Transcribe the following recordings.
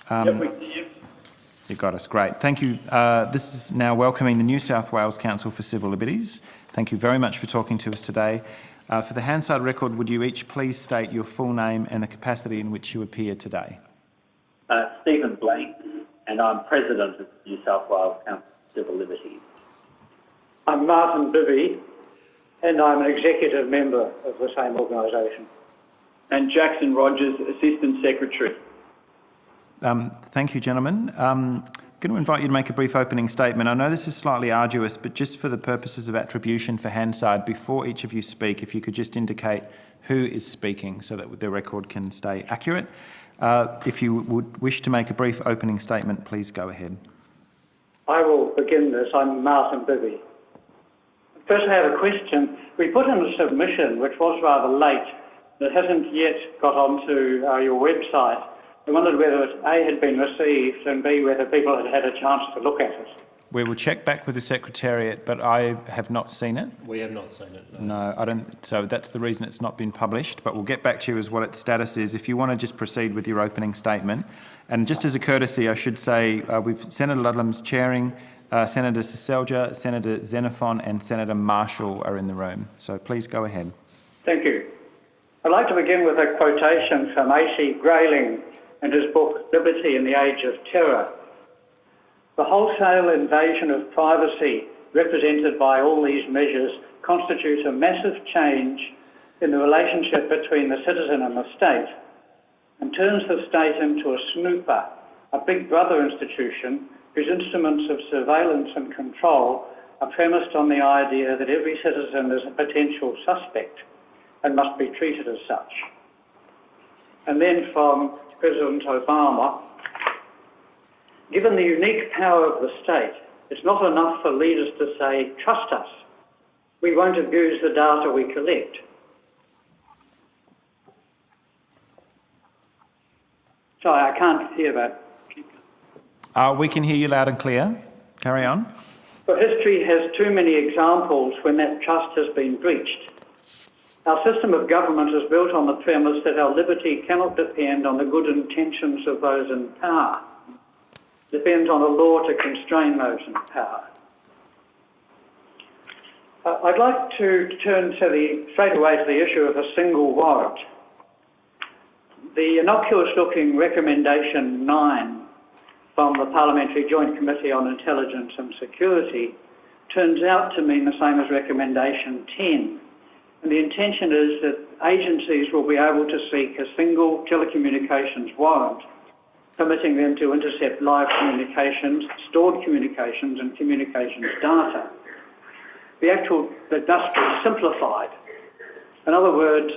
You got us, great. Thank you. This is now welcoming the New South Wales Council for Civil Liberties. Thank you very much for talking to us today. For the Hansard record, would you each please state your full name and the capacity in which you appear today? Stephen Blank, and I'm President of the New South Wales Council for Civil Liberties. I'm Martin Bibby, and I'm an executive member of the same organisation. And Jackson Rogers, Assistant Secretary. Thank you, gentlemen. I'm going to invite you to make a brief opening statement. I know this is slightly arduous, but just for the purposes of attribution for Hansard, before each of you speak, if you could just indicate who is speaking so that the record can stay accurate. If you would wish to make a brief opening statement, please go ahead. I will begin this. I'm Martin Bibby. First, I have a question. We put in a submission, which was rather late. It hasn't yet got onto your website. I wondered whether it A, had been received, and B, whether people had had a chance to look at it. We will check back with the Secretariat, but I have not seen it. We have not seen it. No, I don't. So that's the reason it's not been published, but we'll get back to you as what its status is. If you want to just proceed with your opening statement. And just as a courtesy, I should say we've Senator Ludlam's chairing, Senator Seselja, Senator Xenophon and Senator Marshall are in the room. So please go ahead. Thank you. I'd like to begin with a quotation from A.C. Grayling and his book, Liberty in the Age of Terror. The wholesale invasion of privacy represented by all these measures constitutes a massive change in the relationship between the citizen and the state and turns the state into a snooper, a big brother institution whose instruments of surveillance and control are premised on the idea that every citizen is a potential suspect and must be treated as such. And then from President Obama, given the unique power of the state, it's not enough for leaders to say, trust us, we won't abuse the data we collect. Sorry, I can't hear that. We can hear you loud and clear. Carry on. But history has too many examples when that trust has been breached. Our system of government is built on the premise that our liberty cannot depend on the good intentions of those in power. It depends on a law to constrain those in power. I'd like to turn straight away to the issue of a single warrant. The innocuous-looking Recommendation 9 from the Parliamentary Joint Committee on Intelligence and Security turns out to mean the same as Recommendation 10. And the intention is that agencies will be able to seek a single telecommunications warrant, permitting them to intercept live communications, stored communications and communications data. That must be simplified. In other words,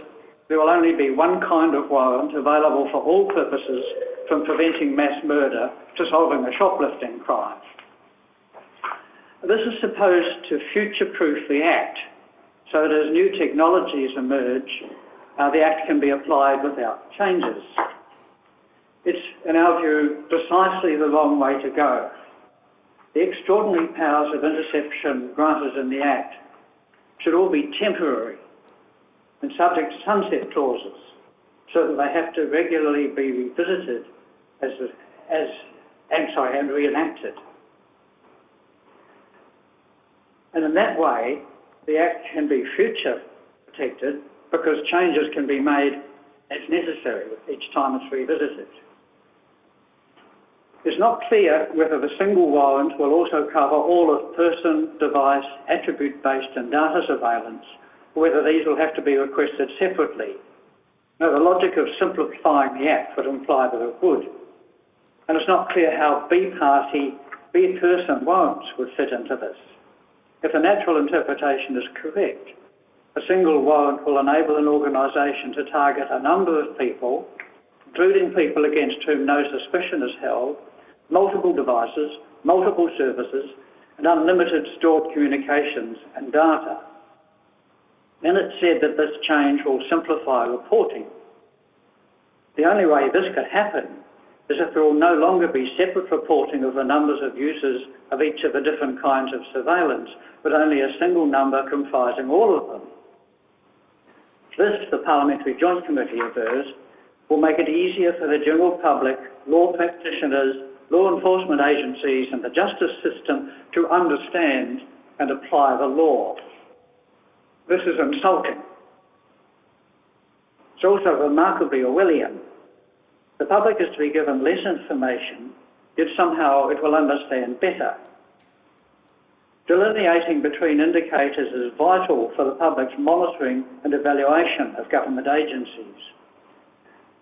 there will only be one kind of warrant available for all purposes, from preventing mass murder to solving a shoplifting crime. This is supposed to future-proof the Act, so that as new technologies emerge, the Act can be applied without changes. It's, in our view, precisely the wrong way to go. The extraordinary powers of interception granted in the Act should all be temporary and subject to sunset clauses, so that they have to regularly be revisited and reenacted. And in that way, the Act can be future protected because changes can be made as necessary each time it's revisited. It's not clear whether the single warrant will also cover all of person, device, attribute-based and data surveillance, or whether these will have to be requested separately. Now, the logic of simplifying the Act would imply that it would. And it's not clear how B-person warrants would fit into this. If the natural interpretation is correct, a single warrant will enable an organisation to target a number of people, including people against whom no suspicion is held, multiple devices, multiple services, and unlimited stored communications and data. Then it said that this change will simplify reporting. The only way this could happen is if there will no longer be separate reporting of the numbers of users of each of the different kinds of surveillance, but only a single number comprising all of them. This, the Parliamentary Joint Committee avers, will make it easier for the general public, law practitioners, law enforcement agencies and the justice system to understand and apply the law. This is insulting. It's also remarkably Orwellian. The public is to be given less information, yet somehow it will understand better. Delineating between indicators is vital for the public's monitoring and evaluation of government agencies.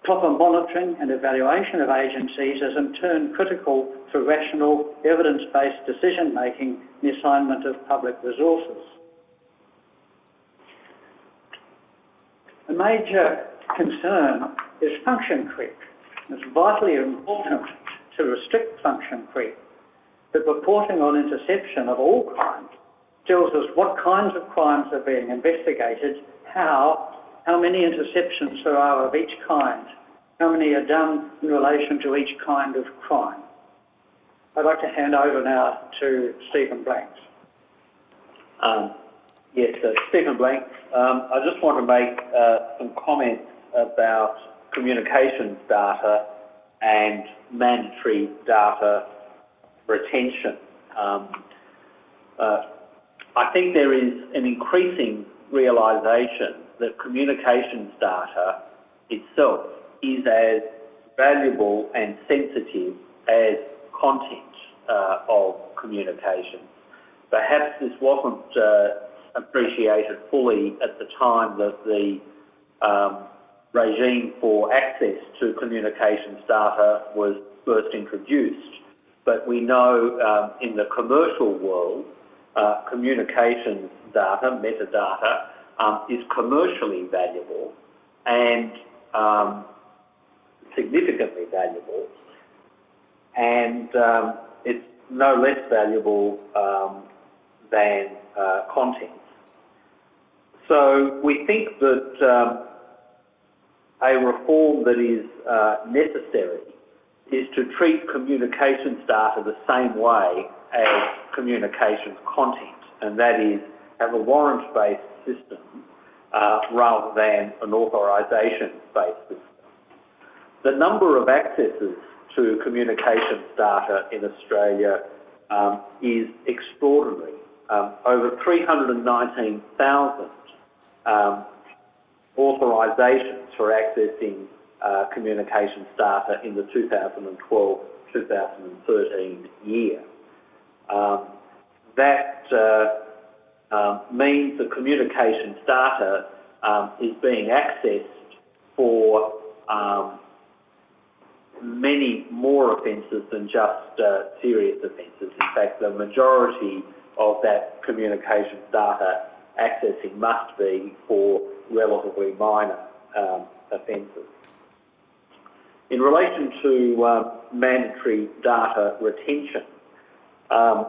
Proper monitoring and evaluation of agencies is in turn critical for rational, evidence-based decision-making in the assignment of public resources. A major concern is function creep. It's vitally important to restrict function creep, but reporting on interception of all crimes tells us what kinds of crimes are being investigated, how many interceptions there are of each kind, how many are done in relation to each kind of crime. I'd like to hand over now to Stephen Blanks. Yes, Stephen Blanks. I just want to make some comments about communications data and mandatory data retention. I think there is an increasing realisation that communications data itself is as valuable and sensitive as content of communication. Perhaps this wasn't appreciated fully at the time that the regime for access to communications data was first introduced. But we know in the commercial world, communications data, metadata, is commercially valuable and significantly valuable, and it's no less valuable than content. So we think that a reform that is necessary is to treat communications data the same way as communications content, and that is have a warrant-based system rather than an authorisation-based system. The number of accesses to communications data in Australia is extraordinary. Over 319,000 authorisations for accessing communications data in the 2012-2013 year. That means that communications data is being accessed for many more offences than just serious offences. In fact, the majority of that communications data accessing must be for relatively minor offences. In relation to mandatory data retention, I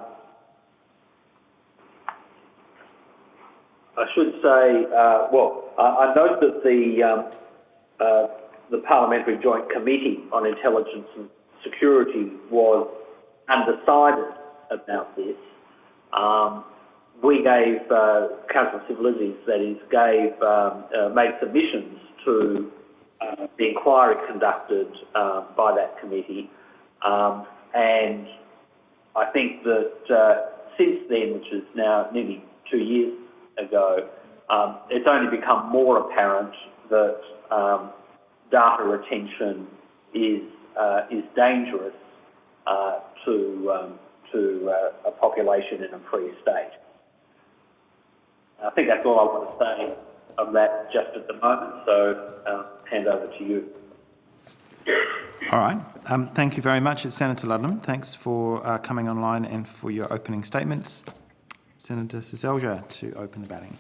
should say, I note that the Parliamentary Joint Committee on Intelligence and Security was undecided about this. We gave, Council of Civil Liberties, that is, made submissions to the inquiry conducted by that committee, and I think that since then, which is now nearly 2 years ago, it's only become more apparent that data retention is dangerous to a population in a free state. I think that's all I want to say on that just at the moment, so hand over to you. All right. Thank you very much, Senator Ludlam. Thanks for coming online and for your opening statements. Senator Seselja to open the batting.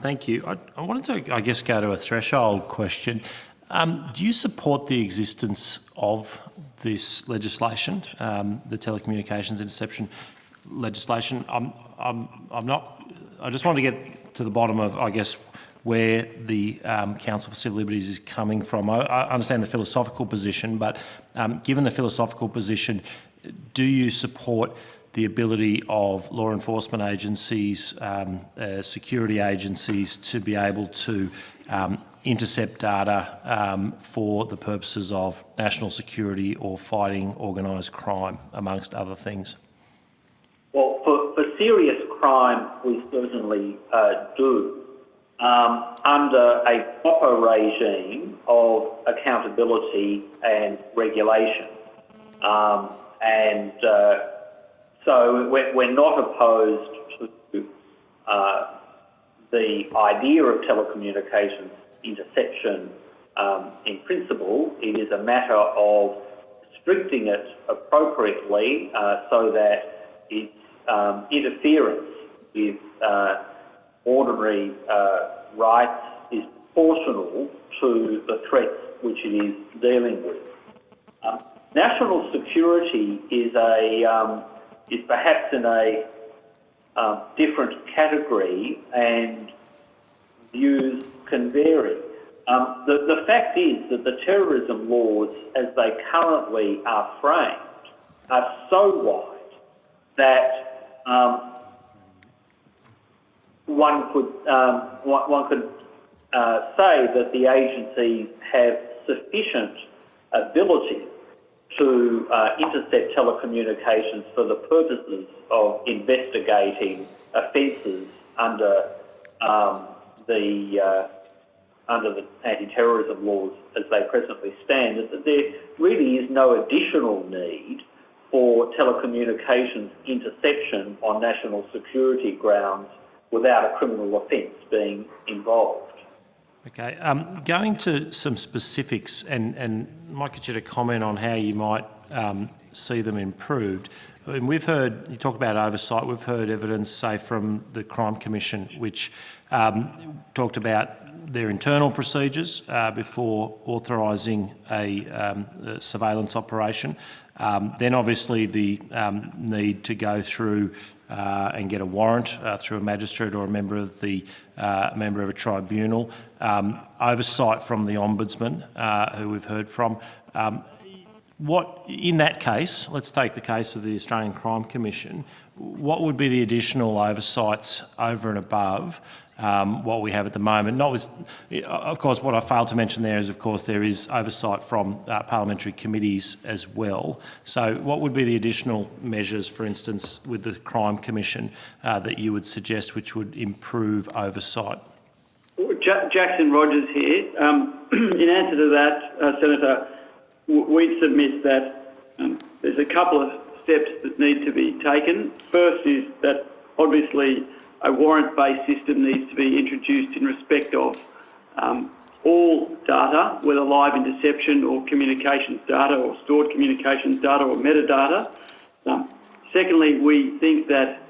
Thank you. I wanted to, I guess, go to a threshold question. Do you support the existence of this legislation, the telecommunications interception legislation? I'm not. I just want to get to the bottom of, I guess, where the Council for Civil Liberties is coming from. I understand the philosophical position, but given the philosophical position, do you support the ability of law enforcement agencies, security agencies to be able to intercept data for the purposes of national security or fighting organised crime, amongst other things? Well, for serious crime, we certainly do, under a proper regime of accountability and regulation. So we're not opposed to the idea of telecommunications interception in principle. It is a matter of restricting it appropriately so that its interference with ordinary rights is proportional to the threats which it is dealing with. National security is perhaps in a different category, and views can vary. The fact is that the terrorism laws, as they currently are framed, are so wide that one could say that the agencies have sufficient ability to intercept telecommunications for the purposes of investigating offences under the anti-terrorism laws as they presently stand, and that there really is no additional need for telecommunications interception on national security grounds without a criminal offence being involved. Okay, going to some specifics, and might get you to comment on how you might see them improved. I mean, we've heard, you talk about oversight, we've heard evidence, say, from the Crime Commission, which talked about their internal procedures before authorising a surveillance operation. Then obviously the need to go through and get a warrant through a magistrate or a member of a tribunal. Oversight from the Ombudsman, who we've heard from. What, in that case, let's take the case of the Australian Crime Commission, what would be the additional oversights over and above what we have at the moment? Of course, what I failed to mention there is, of course, there is oversight from parliamentary committees as well. So what would be the additional measures, for instance, with the Crime Commission that you would suggest which would improve oversight? Jackson Rogers here. In answer to that, Senator, we submit that there's a couple of steps that need to be taken. First is that obviously a warrant-based system needs to be introduced in respect of all data, whether live interception or communications data or stored communications data or metadata. Secondly, we think that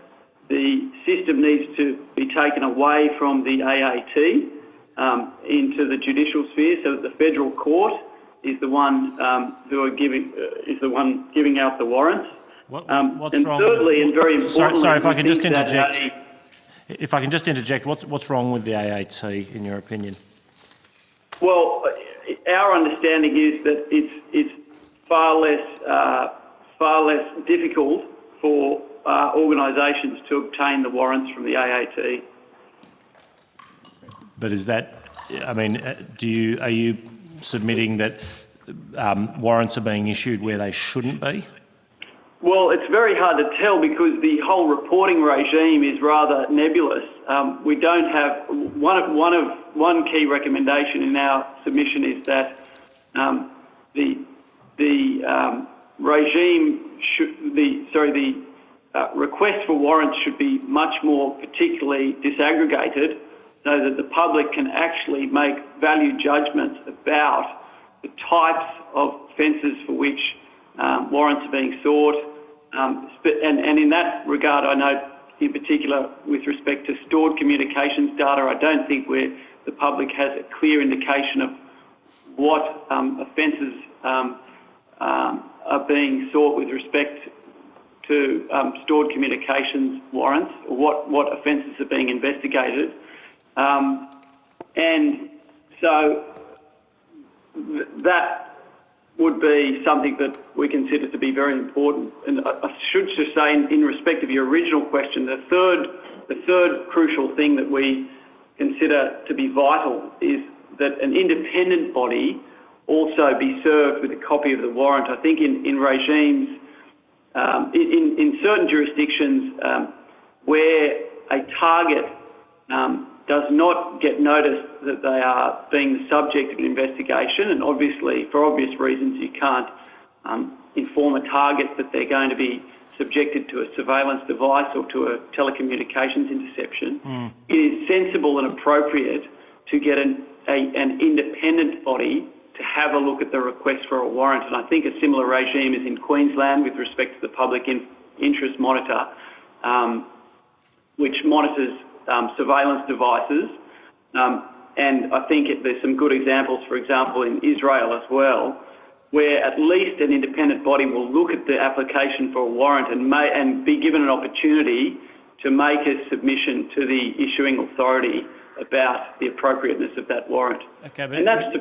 the system needs to be taken away from the AAT into the judicial sphere, so that the federal court is the one giving out the warrants. What's and wrong? Thirdly, and very importantly, sorry, if I can just interject. If I can just interject, what's wrong with the AAT in your opinion? Well, our understanding is that it's far less difficult for organisations to obtain the warrants from the AAT. But is that, I mean, are you submitting that warrants are being issued where they shouldn't be? Well, it's very hard to tell because the whole reporting regime is rather nebulous. We don't have one key recommendation in our submission is that the request for warrants should be much more particularly disaggregated, so that the public can actually make value judgments about the types of offences for which warrants are being sought. And in that regard, I note in particular with respect to stored communications data, I don't think the public has a clear indication of what offences are being sought with respect to stored communications warrants, or what offences are being investigated. And so that would be something that we consider to be very important. And I should just say, in respect of your original question, the third crucial thing that we consider to be vital is that an independent body also be served with a copy of the warrant. I think in regimes, in certain jurisdictions where a target does not get notice that they are being the subject of an investigation, and obviously, for obvious reasons, you can't inform a target that they're going to be subjected to a surveillance device or to a telecommunications interception, it is sensible and appropriate to get an independent body to have a look at the request for a warrant. And I think a similar regime is in Queensland with respect to the Public Interest Monitor, which monitors surveillance devices. And I think there's some good examples, for example, in Israel as well, where at least an independent body will look at the application for a warrant and be given an opportunity to make a submission to the issuing authority about the appropriateness of that warrant. Okay, but and that's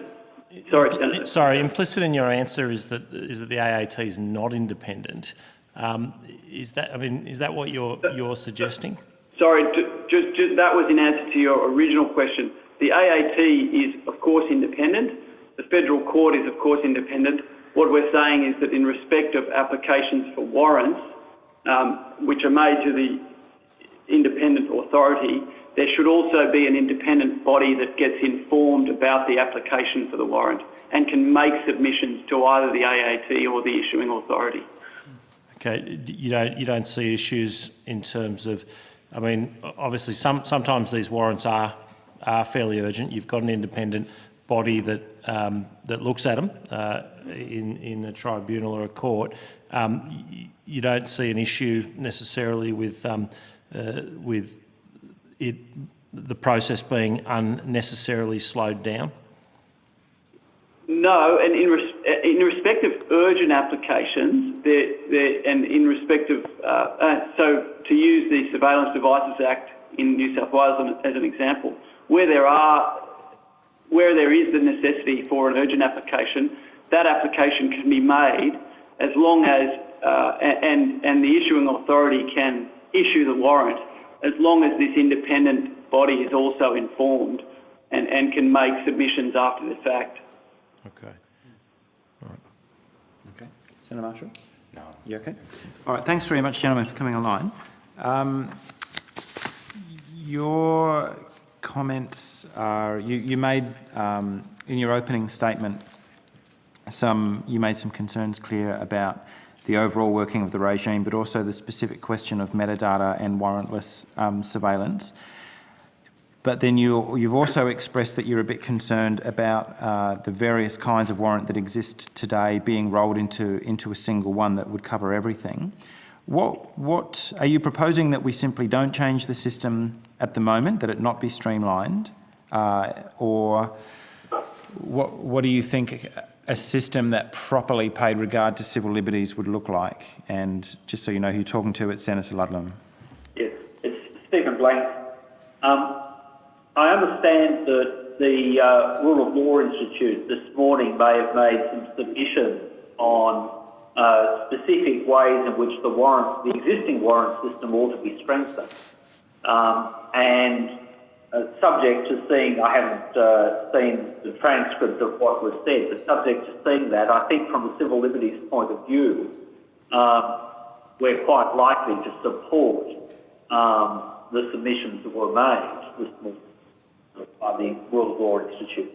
sorry, Senator. Sorry, implicit in your answer is that the AAT is not independent. Is that what you're suggesting? Sorry, just that was in answer to your original question. The AAT is, of course, independent. The federal court is, of course, independent. What we're saying is that in respect of applications for warrants, which are made to the independent authority, there should also be an independent body that gets informed about the application for the warrant and can make submissions to either the AAT or the issuing authority. Okay, you don't see issues in terms of, I mean, obviously sometimes these warrants are fairly urgent. You've got an independent body that looks at them in a tribunal or a court. You don't see an issue necessarily with the process being unnecessarily slowed down? No, and in respect of urgent applications, and in respect of so to use the Surveillance Devices Act in New South Wales as an example, where there is the necessity for an urgent application, that application can be made as long as and the issuing authority can issue the warrant as long as this independent body is also informed and can make submissions after the fact. Okay. All right. Okay. Senator Marshall? No. You okay? All right. Thanks very much, gentlemen, for coming online. Your comments are, you made, in your opening statement, you made some concerns clear about the overall working of the regime, but also the specific question of metadata and warrantless surveillance. But then you've also expressed that you're a bit concerned about the various kinds of warrant that exist today being rolled into a single one that would cover everything. What are you proposing, that we simply don't change the system at the moment, that it not be streamlined, or what do you think a system that properly paid regard to civil liberties would look like? And just so you know who you're talking to, it's Senator Ludlam. Yes, it's Stephen Blank. I understand that the Rule of Law Institute this morning may have made some submissions on specific ways in which the existing warrant system ought to be strengthened. And subject to seeing, I haven't seen the transcript of what was said, but subject to seeing that, I think from a civil liberties point of view, we're quite likely to support the submissions that were made this morning by the Rule of Law Institute.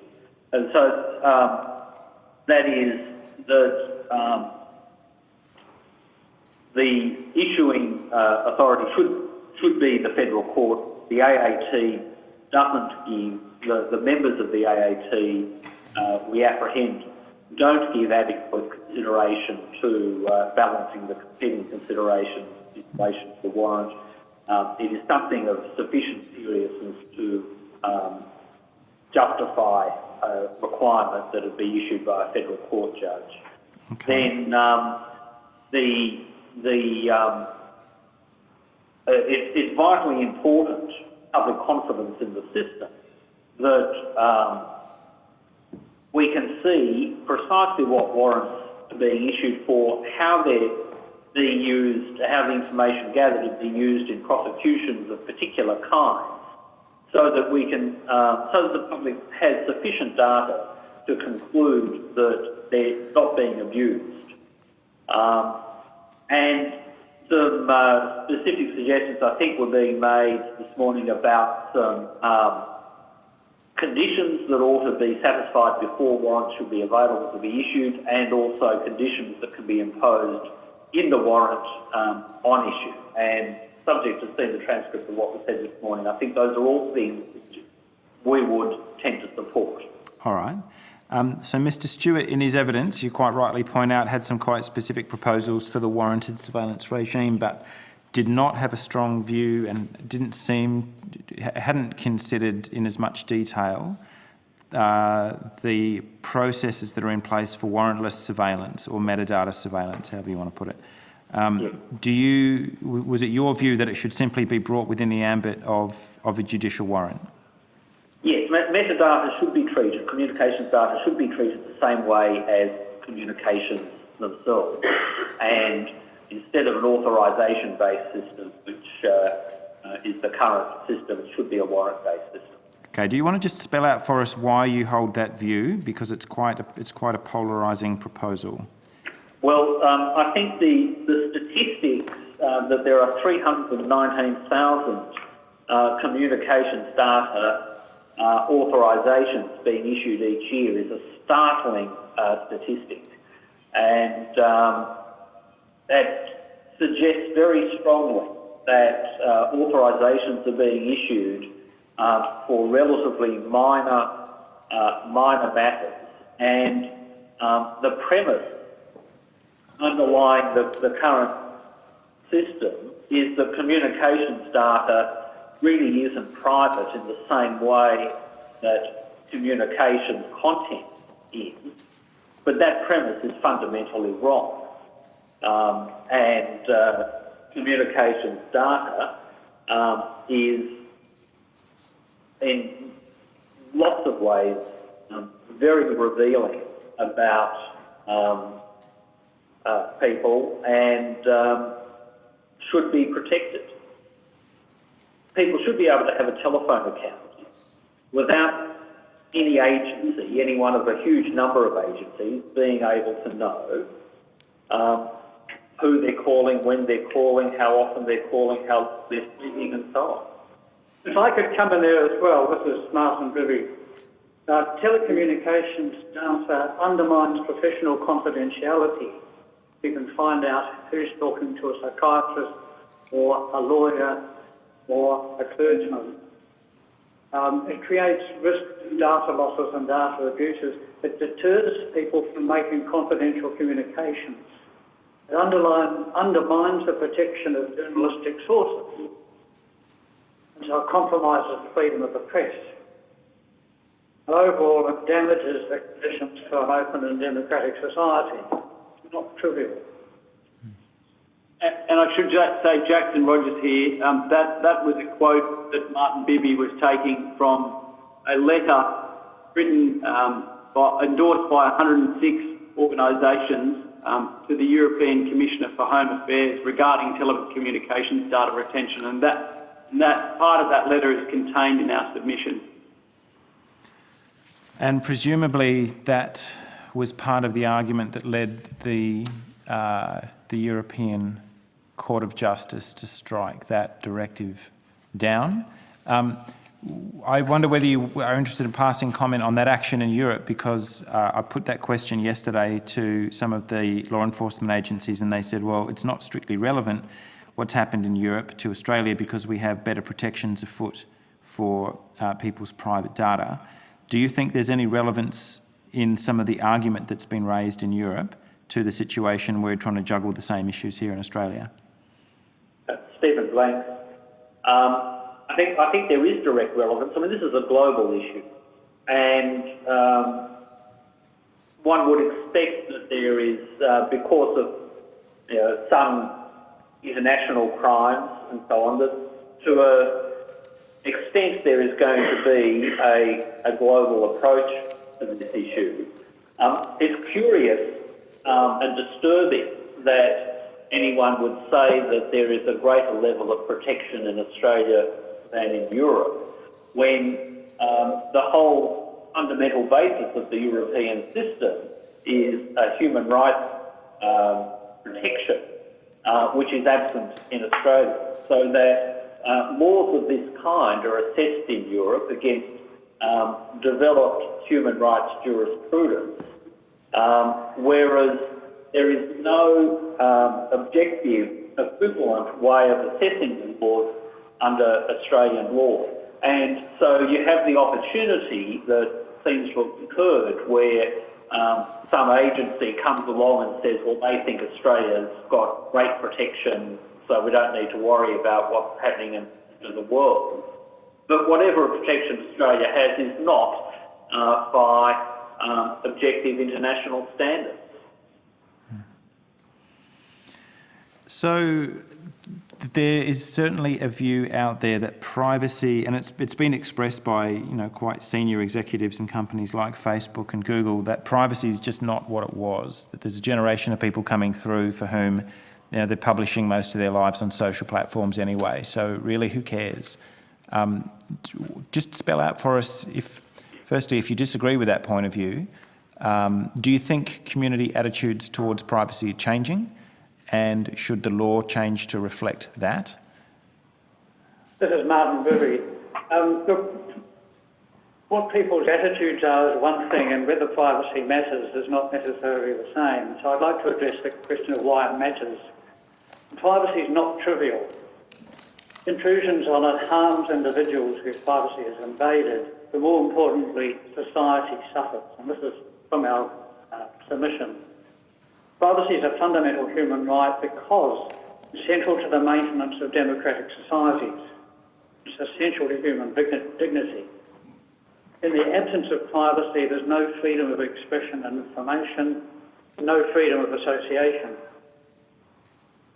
And so that is that the issuing authority should be the federal court. The AAT doesn't give, the members of the AAT, we apprehend, don't give adequate consideration to balancing the competing considerations in relation to the warrant. It is something of sufficient seriousness to justify a requirement that it be issued by a federal court judge. Okay. Then it's vitally important, public confidence in the system, that we can see precisely what warrants are being issued for, how they're being used, how the information gathered is being used in prosecutions of particular kinds, so that we can, so that the public has sufficient data to conclude that they're not being abused. And some specific suggestions I think were being made this morning about some conditions that ought to be satisfied before warrants should be available to be issued, and also conditions that can be imposed in the warrant on issue. And subject to seeing the transcript of what was said this morning, I think those are all things which we would tend to support. All right. So Mr Stewart, in his evidence, you quite rightly point out, had some quite specific proposals for the warranted surveillance regime, but did not have a strong view and hadn't considered in as much detail the processes that are in place for warrantless surveillance or metadata surveillance, however you want to put it. Was it your view that it should simply be brought within the ambit of a judicial warrant? Yes, metadata should be treated, communications data should be treated the same way as communications themselves. And instead of an authorisation-based system, which is the current system, it should be a warrant-based system. Okay, do you want to just spell out for us why you hold that view? Because it's quite a polarising proposal. Well, I think the statistics that there are 319,000 communications data authorisations being issued each year is a startling statistic, and that suggests very strongly that authorisations are being issued for relatively minor matters, and the premise underlying the current system is that communications data really isn't private in the same way that communications content is, but that premise is fundamentally wrong. And communications data is in lots of ways very revealing about people and should be protected. People should be able to have a telephone account without any agency, any one of a huge number of agencies, being able to know who they're calling, when they're calling, how often they're calling, how they're speaking, and so on. If I could come in there as well, this is Martin Bibby. Telecommunications data undermines professional confidentiality. You can find out who's talking to a psychiatrist or a lawyer or a clergyman. It creates risk of data losses and data abuses. It deters people from making confidential communications. It undermines the protection of journalistic sources. And so it compromises the freedom of the press. And overall, it damages the conditions for an open and democratic society. It's not trivial. And I should just say, Jackson Rogers here, that was a quote that Martin Bibby was taking from a letter written, endorsed by 106 organisations to the European Commissioner for Home Affairs regarding telecommunications data retention, and that part of that letter is contained in our submission. And presumably that was part of the argument that led the European Court of Justice to strike that directive down. I wonder whether you are interested in passing comment on that action in Europe, because I put that question yesterday to some of the law enforcement agencies and they said, well, it's not strictly relevant what's happened in Europe to Australia because we have better protections afoot for people's private data. Do you think there's any relevance in some of the argument that's been raised in Europe to the situation we're trying to juggle the same issues here in Australia? Stephen Blank. I think there is direct relevance. I mean, this is a global issue, and one would expect that there is, because of some international crimes and so on, that to an extent there is going to be a global approach to this issue. It's curious and disturbing that anyone would say that there is a greater level of protection in Australia than in Europe. when the whole fundamental basis of the European system is a human rights protection, which is absent in Australia. So that laws of this kind are assessed in Europe against developed human rights jurisprudence, whereas there is no objective, equivalent way of assessing the laws under Australian law. And so you have the opportunity that seems to have occurred where some agency comes along and says, well, they think Australia's got great protection, so we don't need to worry about what's happening in the world. But whatever protection Australia has is not by objective international standards. So there is certainly a view out there that privacy, and it's been expressed by quite senior executives in companies like Facebook and Google, that privacy is just not what it was. That there's a generation of people coming through for whom they're publishing most of their lives on social platforms anyway. So really, who cares? Just spell out for us, firstly, if you disagree with that point of view, do you think community attitudes towards privacy are changing? And should the law change to reflect that? This is Martin Burry. Look, what people's attitudes are is one thing, and whether privacy matters is not necessarily the same. So I'd like to address the question of why it matters. Privacy is not trivial. Intrusions on it harms individuals whose privacy is invaded, but more importantly, society suffers. And this is from our submission. Privacy is a fundamental human right because it's central to the maintenance of democratic societies. It's essential to human dignity. In the absence of privacy, there's no freedom of expression and information, no freedom of association.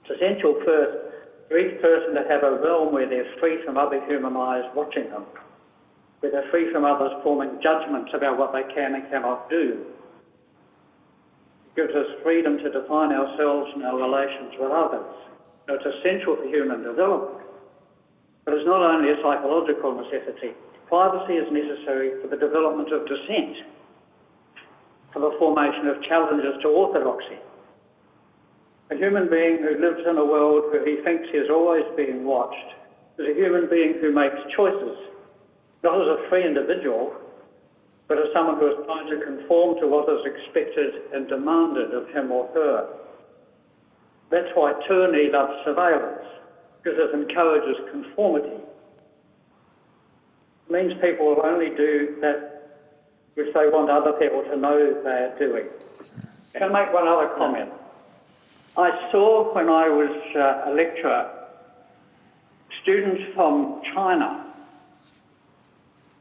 It's essential for each person to have a realm where they're free from other human eyes watching them, where they're free from others forming judgments about what they can and cannot do. Gives us freedom to define ourselves and our relations with others. So it's essential for human development. But it's not only a psychological necessity. Privacy is necessary for the development of dissent, for the formation of challenges to orthodoxy. A human being who lives in a world where he thinks he is always being watched is a human being who makes choices, not as a free individual, but as someone who is trying to conform to what is expected and demanded of him or her. That's why tyranny loves surveillance, because it encourages conformity. It means people will only do that which they want other people to know they are doing. Can I make one other comment? I saw when I was a lecturer, students from China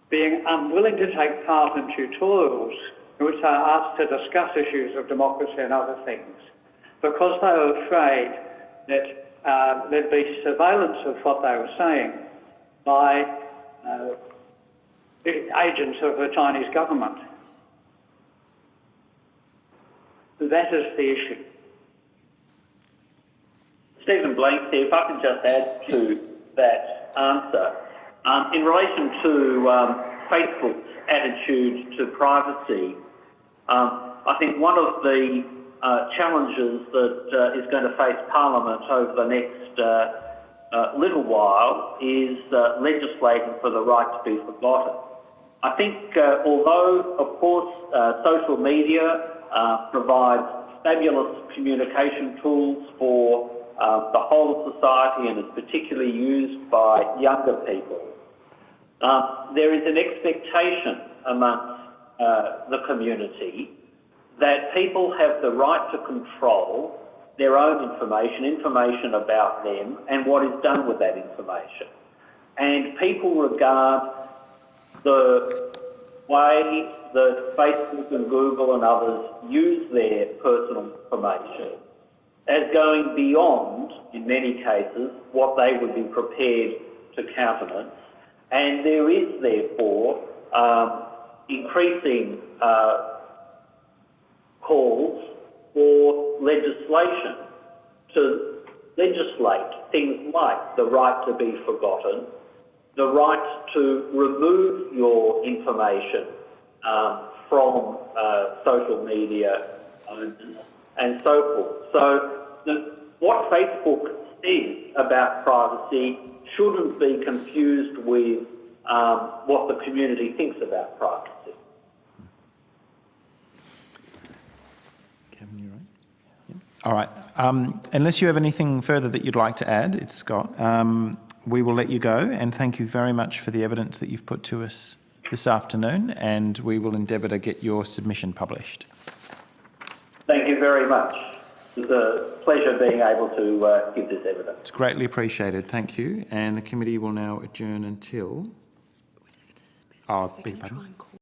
being unwilling to take part in tutorials in which they are asked to discuss issues of democracy and other things, because they were afraid that there'd be surveillance of what they were saying by agents of the Chinese government. That is the issue. Stephen Blanks here. If I can just add to that answer. In relation to Facebook's attitude to privacy, I think one of the challenges that is going to face Parliament over the next little while is legislating for the right to be forgotten. I think although, of course, social media provides fabulous communication tools for the whole of society and is particularly used by younger people, there is an expectation amongst the community that people have the right to control their own information about them and what is done with that information. And people regard the way that Facebook and Google and others use their personal information as going beyond, in many cases, what they would be prepared to countenance. And there is, therefore, increasing calls for legislation to legislate things like the right to be forgotten the right to remove your information from social media and so forth. So what Facebook says about privacy shouldn't be confused with what the community thinks about privacy. Kevin, you right? Yep. All right. Unless you have anything further that you'd like to add, it's Scott, we will let you go, and thank you very much for the evidence that you've put to us this afternoon, and we will endeavour to get your submission published. Thank you very much. It was a pleasure being able to give this evidence. It's greatly appreciated. Thank you. And the committee will now adjourn until... Oh, beg your pardon.